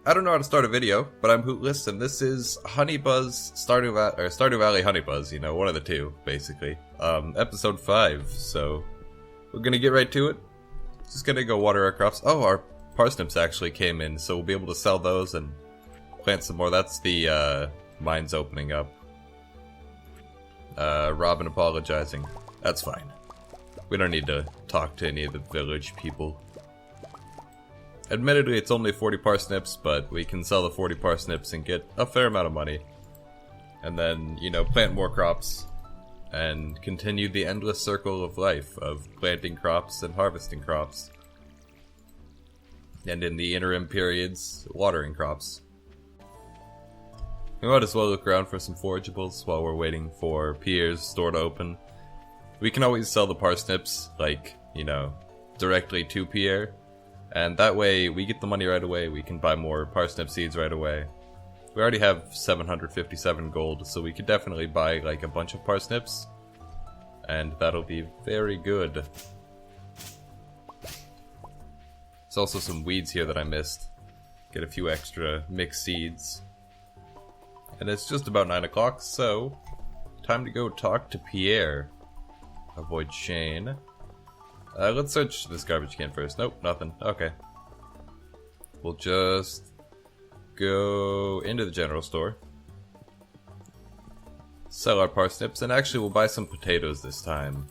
I don't know how to start a video, but I'm Hootless, and this is Honeybuzz, Stardew Valley Honeybuzz, you know, one of the two, basically. Episode 5, so we're gonna get right to it. Just gonna go water our crops. Oh, our parsnips actually came in, so we'll be able to sell those and plant some more. That's the, mines opening up. Robin apologizing. That's fine. We don't need to talk to any of the village people. Admittedly, it's only 40 parsnips, but we can sell the 40 parsnips and get a fair amount of money. And then, you know, plant more crops. And continue the endless circle of life of planting crops and harvesting crops. And in the interim periods, watering crops. We might as well look around for some forageables while we're waiting for Pierre's store to open. We can always sell the parsnips, like, you know, directly to Pierre. And that way, we get the money right away, we can buy more parsnip seeds right away. We already have 757 gold, so we could definitely buy, like, a bunch of parsnips. And that'll be very good. There's also some weeds here that I missed. Get a few extra mixed seeds. And it's just about 9 o'clock, so time to go talk to Pierre. Avoid Shane. Let's search this garbage can first. Nope, nothing. Okay. We'll just go into the general store. Sell our parsnips, and actually we'll buy some potatoes this time.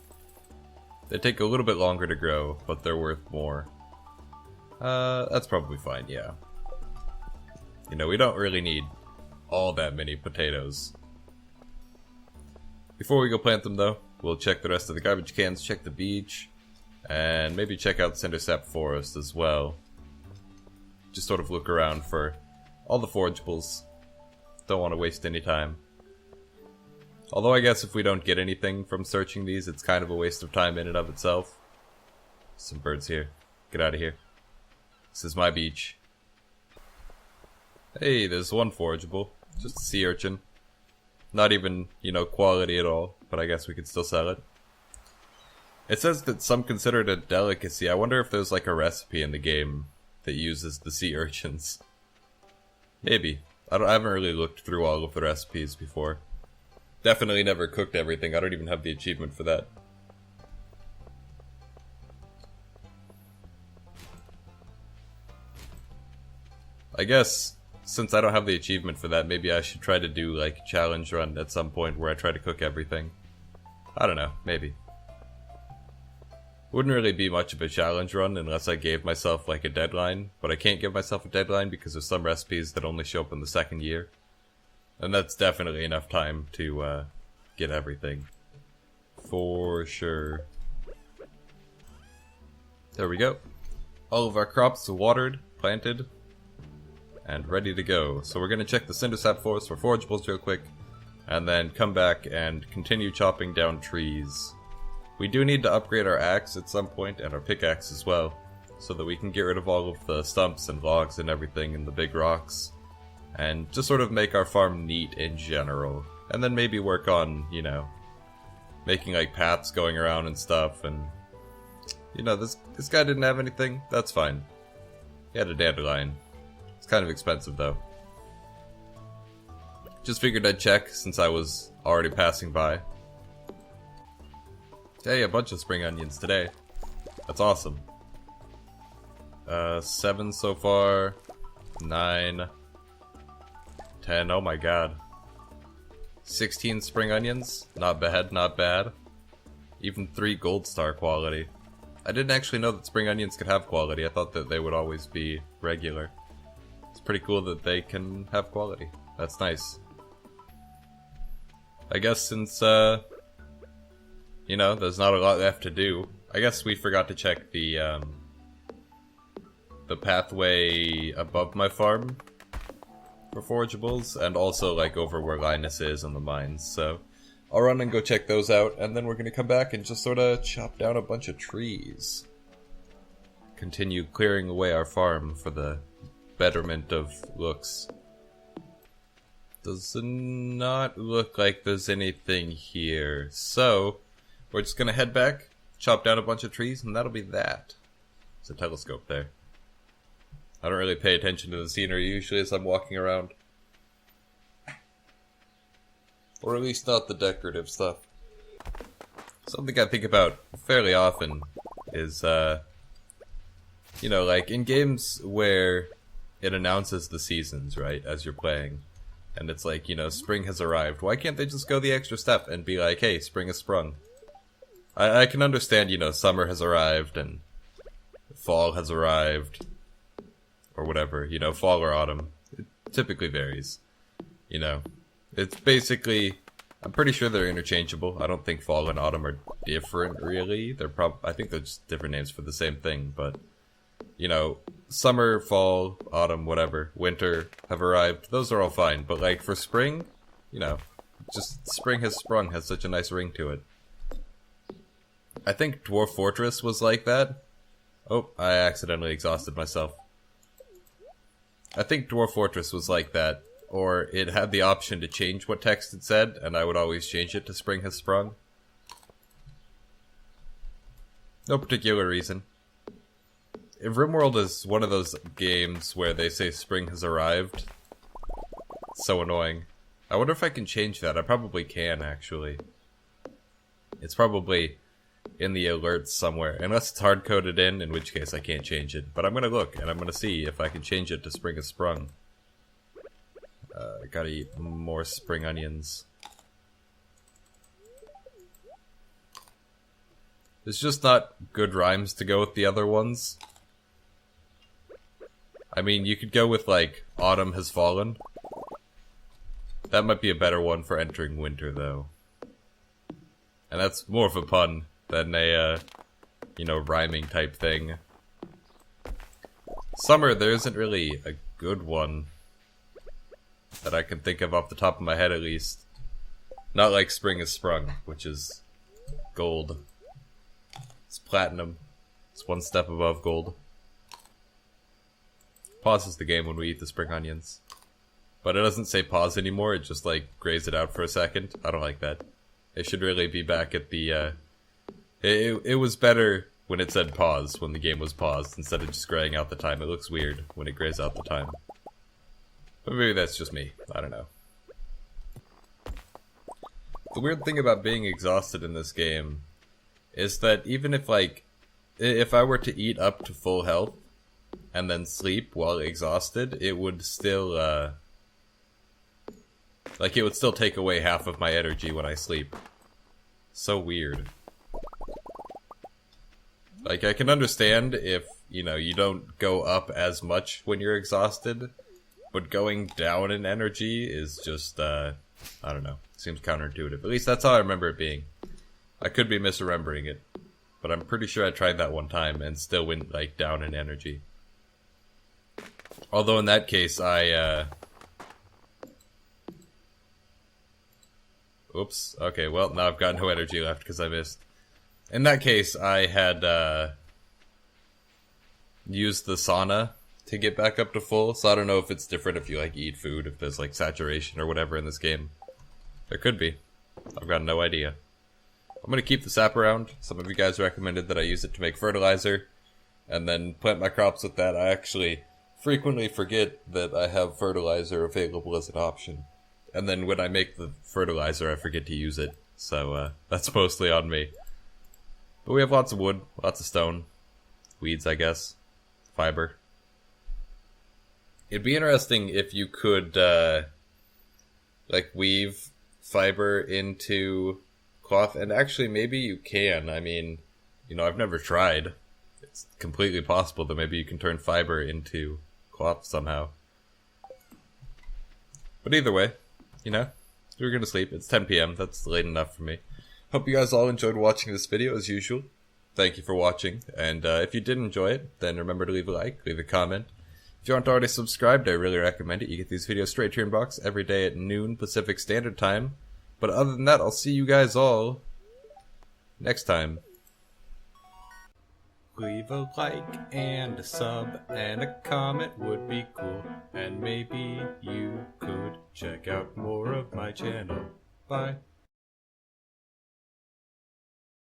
They take a little bit longer to grow, but they're worth more. That's probably fine, yeah. You know, we don't really need all that many potatoes. Before we go plant them, though, we'll check the rest of the garbage cans, check the beach, and maybe check out Cindersap Forest as well. Just sort of look around for all the forageables. Don't want to waste any time. Although I guess if we don't get anything from searching these, it's kind of a waste of time in and of itself. Some birds here. Get out of here. This is my beach. Hey, there's one forageable. Just a sea urchin. Not even, you know, quality at all, but I guess we could still sell it. It says that some consider it a delicacy. I wonder if there's like a recipe in the game that uses the sea urchins. Maybe. I haven't really looked through all of the recipes before. Definitely never cooked everything. I don't even have the achievement for that. I guess, since I don't have the achievement for that, maybe I should try to do like a challenge run at some point where I try to cook everything. I don't know, maybe. Wouldn't really be much of a challenge run unless I gave myself like a deadline, but I can't give myself a deadline because there's some recipes that only show up in the second year. And that's definitely enough time to get everything. For sure. There we go. All of our crops are watered, planted, and ready to go. So we're going to check the Cindersap Forest for forageables real quick, and then come back and continue chopping down trees. We do need to upgrade our axe at some point, and our pickaxe as well, so that we can get rid of all of the stumps and logs and everything and the big rocks, and just sort of make our farm neat in general. And then maybe work on, you know, making like paths going around and stuff, and, you know, this guy didn't have anything, that's fine. He had a dandelion. It's kind of expensive though. Just figured I'd check since I was already passing by. Hey, a bunch of spring onions today. That's awesome. 7 so far. 9. 10, oh my god. 16 spring onions. Not bad, not bad. Even 3 gold star quality. I didn't actually know that spring onions could have quality. I thought that they would always be regular. It's pretty cool that they can have quality. That's nice. I guess since, you know, there's not a lot left to do. I guess we forgot to check the pathway above my farm for forageables, and also, like, over where Linus is and the mines, so I'll run and go check those out, and then we're gonna come back and just sorta chop down a bunch of trees. Continue clearing away our farm for the betterment of looks. Does not look like there's anything here, so we're just gonna head back, chop down a bunch of trees, and that'll be that. There's a telescope there. I don't really pay attention to the scenery usually as I'm walking around. Or at least not the decorative stuff. Something I think about fairly often is, you know, like in games where it announces the seasons, right, as you're playing. And it's like, you know, spring has arrived. Why can't they just go the extra step and be like, hey, spring has sprung? I can understand, you know, summer has arrived and fall has arrived. Or whatever, you know, fall or autumn. It typically varies. You know, it's basically, I'm pretty sure they're interchangeable. I don't think fall and autumn are different, really. I think they're just different names for the same thing, but, you know, summer, fall, autumn, whatever, winter have arrived. Those are all fine, but like for spring, you know, just spring has sprung has such a nice ring to it. I think Dwarf Fortress was like that. Oh, I accidentally exhausted myself. I think Dwarf Fortress was like that, or it had the option to change what text it said, and I would always change it to spring has sprung. No particular reason. If RimWorld is one of those games where they say spring has arrived, it's so annoying. I wonder if I can change that. I probably can, actually. It's probably in the alerts somewhere, unless it's hard-coded in which case I can't change it. But I'm gonna look, and I'm gonna see if I can change it to spring has sprung. I gotta eat more spring onions. There's just not good rhymes to go with the other ones. I mean, you could go with, like, autumn has fallen. That might be a better one for entering winter, though. And that's more of a pun than a, you know, rhyming type thing. Summer, there isn't really a good one that I can think of off the top of my head, at least. Not like spring has sprung, which is gold. It's platinum. It's one step above gold. Pauses the game when we eat the spring onions. But it doesn't say pause anymore, it just like grays it out for a second. I don't like that. It should really be back at the, It was better when it said pause, when the game was paused, instead of just graying out the time. It looks weird when it grays out the time. But maybe that's just me. I don't know. The weird thing about being exhausted in this game is that even if, like, if I were to eat up to full health and then sleep while exhausted, it would still, like, it would still take away half of my energy when I sleep. So weird. Like, I can understand if, you know, you don't go up as much when you're exhausted, but going down in energy is just, I don't know, seems counterintuitive. At least that's how I remember it being. I could be misremembering it, but I'm pretty sure I tried that one time and still went, like, down in energy. Although in that case, Oops, okay, well, now I've got no energy left because I missed. In that case, I had, used the sauna to get back up to full, so I don't know if it's different if you, like, eat food, if there's, like, saturation or whatever in this game. There could be. I've got no idea. I'm gonna keep the sap around. Some of you guys recommended that I use it to make fertilizer, and then plant my crops with that. I actually frequently forget that I have fertilizer available as an option. And then when I make the fertilizer, I forget to use it. So, that's mostly on me. But we have lots of wood, lots of stone. Weeds, I guess. Fiber. It'd be interesting if you could, like, weave fiber into cloth. And actually, maybe you can. I mean, you know, I've never tried. It's completely possible that maybe you can turn fiber into cloth somehow. But either way, you know, we're gonna sleep. It's 10 p.m. That's late enough for me. Hope you guys all enjoyed watching this video as usual. Thank you for watching. And if you did enjoy it, then remember to leave a like, leave a comment. If you aren't already subscribed, I really recommend it. You get these videos straight to your inbox every day at noon Pacific Standard Time. But other than that, I'll see you guys all next time. Leave a like and a sub and a comment would be cool. And maybe you could check out more of my channel. Bye.